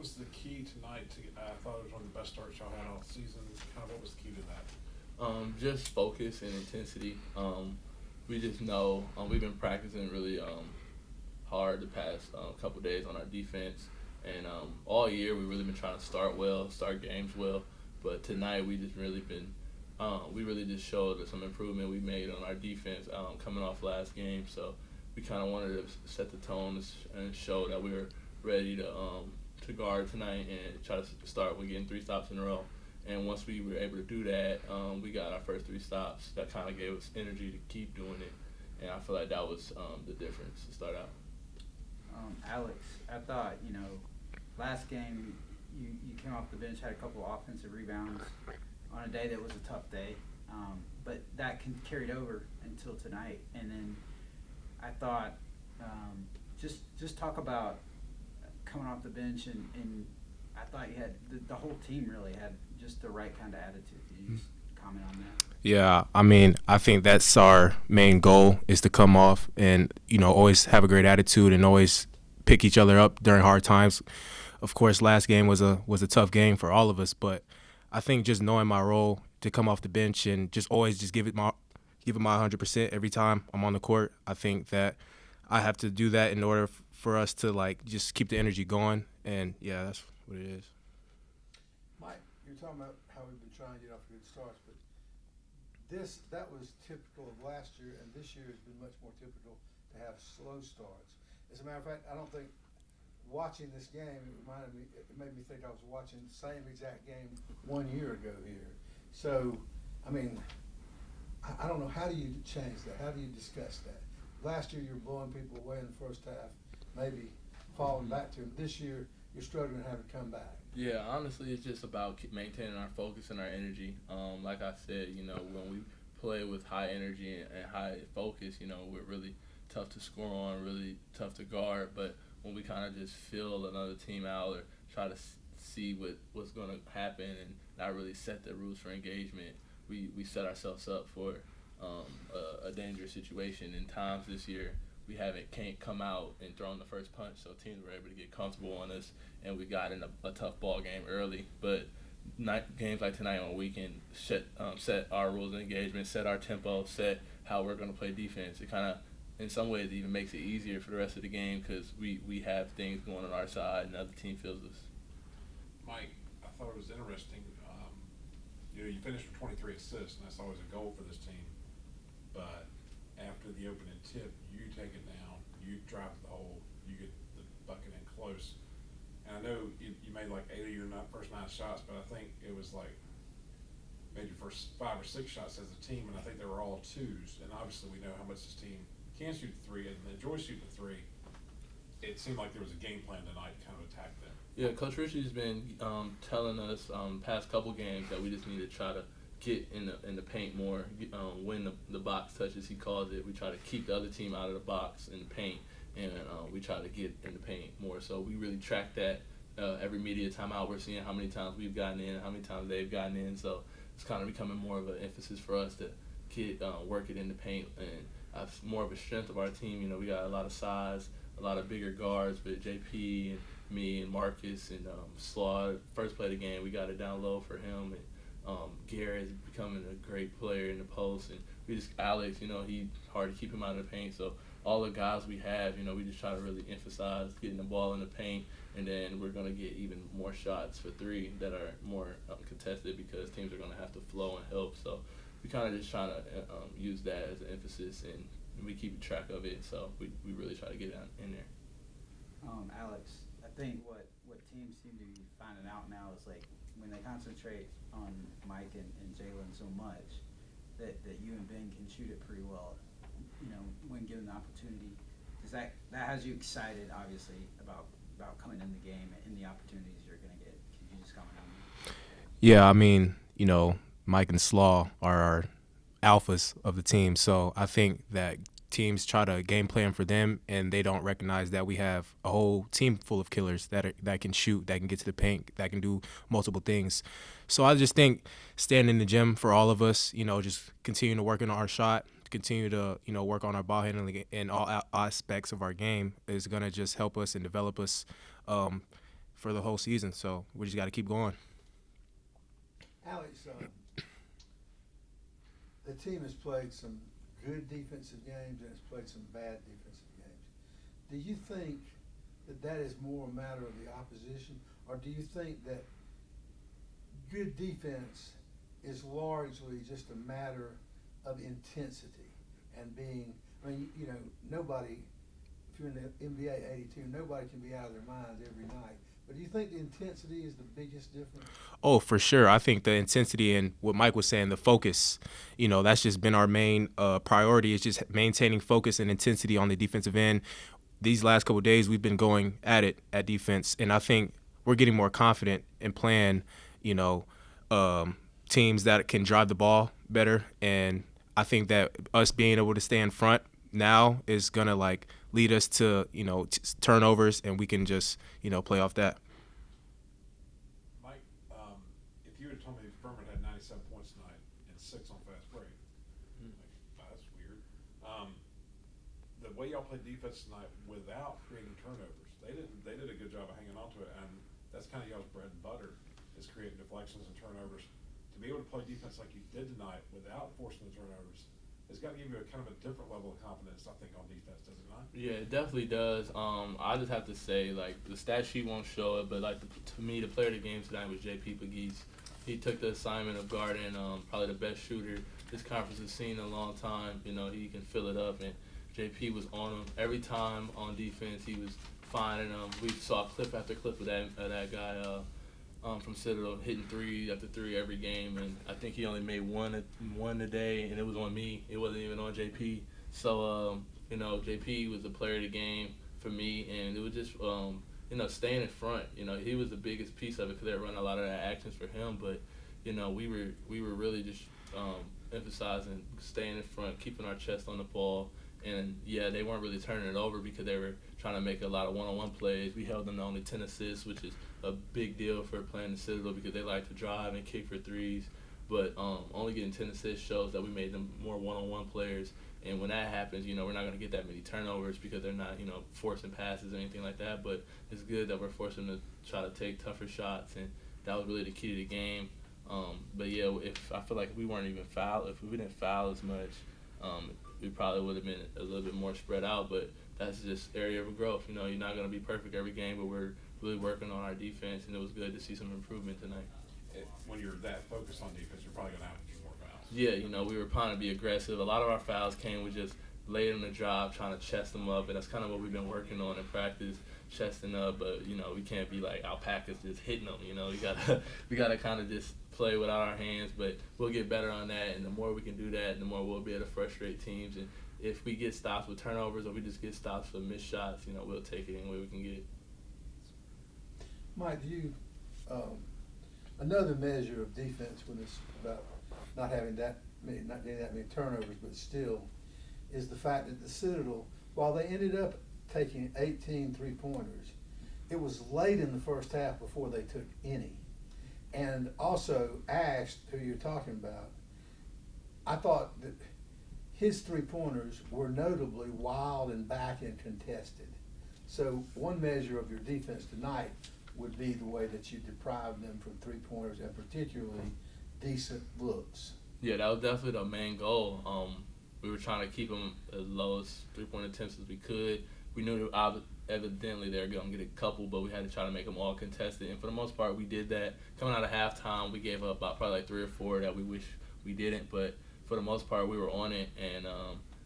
was the key tonight? I thought it was one of the best starts y'all had all season. Kind of what was the key to that? Just focus and intensity. We just know we've been practicing really hard the past couple days on our defense, and all year we've really been trying to start well, start games well. But tonight we just really been we really just showed some improvement we made on our defense coming off last game. So we kind of wanted to set the tone and show that we were ready to guard tonight and try to start with getting 3 stops in a row. And once we were able to do that, we got our first 3 stops. That kind of gave us energy to keep doing it. And I feel like that was the difference to start out. Alex, I thought, last game you came off the bench, had a couple of offensive rebounds on a day that was a tough day. But that carried over until tonight. And then I thought, just talk about coming off the bench, and I thought you had the whole team really had just the right kind of attitude. Could you just comment on that? Yeah, I mean, I think that's our main goal is to come off and, always have a great attitude and always pick each other up during hard times. Of course, last game was a tough game for all of us, but I think just knowing my role to come off the bench and just always just give it my 100% every time I'm on the court. I think that I have to do that in order for us to just keep the energy going, and yeah, that's what it is. Mike, you're talking about how we've been trying to get off good starts, but that was typical of last year, and this year has been much more typical to have slow starts. As a matter of fact, I don't think watching this game, it made me think I was watching the same exact game 1 year ago here. So, I mean, I don't know, how do you change that? How do you discuss that? Last year you were blowing people away in the first half, maybe falling back to them. This year you're struggling to have it come back. Yeah, honestly, it's just about maintaining our focus and our energy. Like I said, when we play with high energy and high focus, we're really tough to score on, really tough to guard. But when we kind of just feel another team out or try to see what's going to happen and not really set the rules for engagement, we set ourselves up for a dangerous situation. In times this year, we can't come out and throw in the first punch, so teams were able to get comfortable on us, and we got in a tough ball game early. But games like tonight on the weekend set our rules of engagement, set our tempo, set how we're going to play defense. It kind of, in some ways, even makes it easier for the rest of the game because we have things going on our side and the other team feels us. Mike, I thought it was interesting. You finished with 23 assists, and that's always a goal for this team. But after the opening tip, you take it down, you drive to the hole, you get the bucket in close. And I know you made like 8 of your first 9 shots, but I think it was like maybe your first 5 or 6 shots as a team, and I think they were all twos. And obviously we know how much this team can shoot the three and enjoy shooting the three. It seemed like there was a game plan tonight to kind of attack them. Yeah, Coach Ritchie's been telling us past couple games that we just need to try to get in the paint more, win the box touches, he calls it. We try to keep the other team out of the box in the paint, and we try to get in the paint more. So we really track that every media timeout. We're seeing how many times we've gotten in, how many times they've gotten in. So it's kind of becoming more of an emphasis for us to work it in the paint, and more of a strength of our team. We got a lot of size, a lot of bigger guards with JP and me and Marcus and Slaw. First play of the game, we got it down low for him, and Garrett is becoming a great player in the post, and Alex, he's hard to keep him out of the paint. So all the guys we have, we just try to really emphasize getting the ball in the paint, and then we're going to get even more shots for three that are more contested because teams are going to have to flow and help. So we kind of just trying to use that as an emphasis, and we keep track of it. So we really try to get it in there. Alex, I think what teams seem to be finding out now is when they concentrate on Mike and Jalen so much that you and Ben can shoot it pretty well, when given the opportunity. Does that has you excited, obviously, about coming in the game and the opportunities you're going to get? Can you just comment on that? Yeah, I mean, Mike and Slaw are our alphas of the team, so I think that teams try to game plan for them, and they don't recognize that we have a whole team full of killers that can shoot, that can get to the paint, that can do multiple things. So I just think staying in the gym for all of us, just continue to work on our shot, continue to work on our ball handling in all aspects of our game is going to just help us and develop us for the whole season. So we just got to keep going. Alex, the team has played some good defensive games and it's played some bad defensive games. Do you think that is more a matter of the opposition, or do you think that good defense is largely just a matter of intensity and being, I mean, you know, nobody, if you're in the NBA 82, nobody can be out of their minds every night. But do you think the intensity is the biggest difference? Oh, for sure. I think the intensity and what Mike was saying, the focus, you know, that's just been our main priority, is just maintaining focus and intensity on the defensive end. These last couple of days, we've been going at it at defense, and I think we're getting more confident in playing, you know, teams that can drive the ball better. And I think that us being able to stay in front now is going to, like, lead us to, you know, turnovers, and we can just, you know, play off that. Mike, if you had told me Furman had 97 points tonight and 6 on fast break, like, that's weird. The way y'all played defense tonight without creating turnovers, they did a good job of hanging on to it, and that's kind of y'all's bread and butter, is creating deflections and turnovers. To be able to play defense like you did tonight without forcing the turnovers, it's got to give you a kind of a different level of confidence, I think, on defense, does it not? Yeah, it definitely does. I just have to say, like, the stat sheet won't show it, but, like, to me, the player of the game tonight was J.P. Pegues. He took the assignment of guarding probably the best shooter this conference has seen in a long time. You know, he can fill it up, and J.P. was on him every time on defense. He was finding them. We saw clip after clip of that guy from Citadel hitting 3 after 3 every game, and I think he only made one today, and it was on me. It wasn't even on JP. So you know, JP was the player of the game for me, and it was just you know, staying in front. You know, he was the biggest piece of it because they were running a lot of that actions for him. But you know, we were really just emphasizing staying in front, keeping our chest on the ball. And, yeah, they weren't really turning it over because they were trying to make a lot of one-on-one plays. We held them to only 10 assists, which is a big deal for playing the Citadel because they like to drive and kick for threes. But only getting 10 assists shows that we made them more one-on-one players. And when that happens, you know, we're not going to get that many turnovers because they're not, you know, forcing passes or anything like that. But it's good that we're forcing them to try to take tougher shots, and that was really the key to the game. But, yeah, I feel like if we weren't even fouled, if we didn't foul as much, we probably would have been a little bit more spread out, but that's just area of growth. You know, you're not going to be perfect every game, but we're really working on our defense, and it was good to see some improvement tonight. When you're that focused on defense, you're probably going to have a few more fouls. Yeah, you know, we were trying to be aggressive. A lot of our fouls came with just laying the job, trying to chest them up, and that's kind of what we've been working on in practice, chesting up. But, you know, we can't be like alpacas just hitting them. You know, we gotta kind of just play without our hands, but we'll get better on that, and the more we can do that, the more we'll be able to frustrate teams. And if we get stops with turnovers or we just get stops for missed shots, you know, we'll take it any way we can get. Mike, do you another measure of defense when it's about not getting that many turnovers, but still, is the fact that the Citadel, while they ended up taking 18 3-pointers, it was late in the first half before they took any. And also, Ash, who you're talking about, I thought that his 3-pointers were notably wild and back and contested. So one measure of your defense tonight would be the way that you deprived them from 3-pointers and particularly decent looks. Yeah, that was definitely the main goal. We were trying to keep them as low as 3-point attempts as we could. We knew that evidently they were going to get a couple, but we had to try to make them all contested. And for the most part, we did that. Coming out of halftime, we gave up about probably like 3 or 4 that we wish we didn't. But for the most part, we were on it, and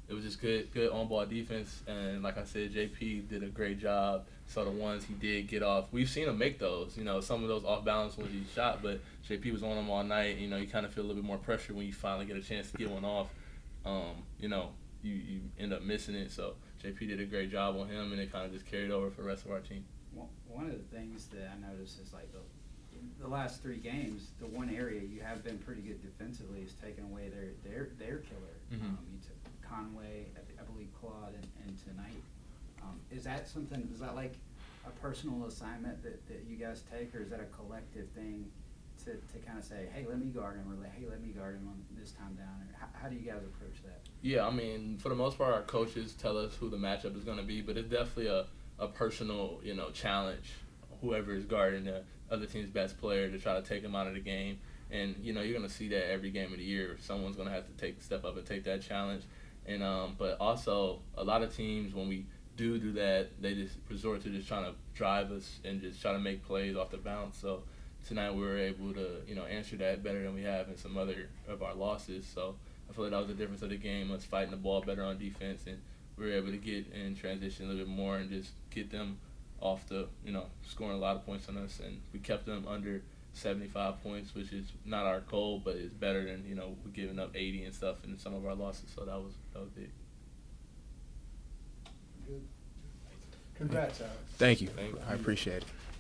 it was just good on-ball defense. And like I said, JP did a great job. So the ones he did get off, we've seen him make those. You know, some of those off-balance ones he shot, but JP was on them all night. You know, you kind of feel a little bit more pressure when you finally get a chance to get one off. You know, you end up missing it. So JP did a great job on him, and it kind of just carried over for the rest of our team. Well, one of the things that I noticed is like the last 3 games, the one area you have been pretty good defensively is taking away their killer. Mm-hmm. You took Conway, I believe Claude, and tonight. Is that something? Is that like a personal assignment that you guys take, or is that a collective thing to kind of say, hey, let me guard him, or hey, let me guard him on this time down? Or how do you guys approach that? Yeah, I mean, for the most part, our coaches tell us who the matchup is going to be, but it's definitely a personal, you know, challenge whoever is guarding the other team's best player to try to take them out of the game. And, you're going to see that every game of the year. Someone's going to have to step up and take that challenge. And but also, a lot of teams, when we do that, they just resort to just trying to drive us and just try to make plays off the bounce. So tonight we were able to, answer that better than we have in some other of our losses. So I feel like that was the difference of the game, us fighting the ball better on defense, and we were able to get in transition a little bit more and just get them off the, scoring a lot of points on us. And we kept them under 75 points, which is not our goal, but it's better than, we're giving up 80 and stuff in some of our losses. So that was big. Good. Congrats, Alex. Thank you. Thank you. I appreciate it.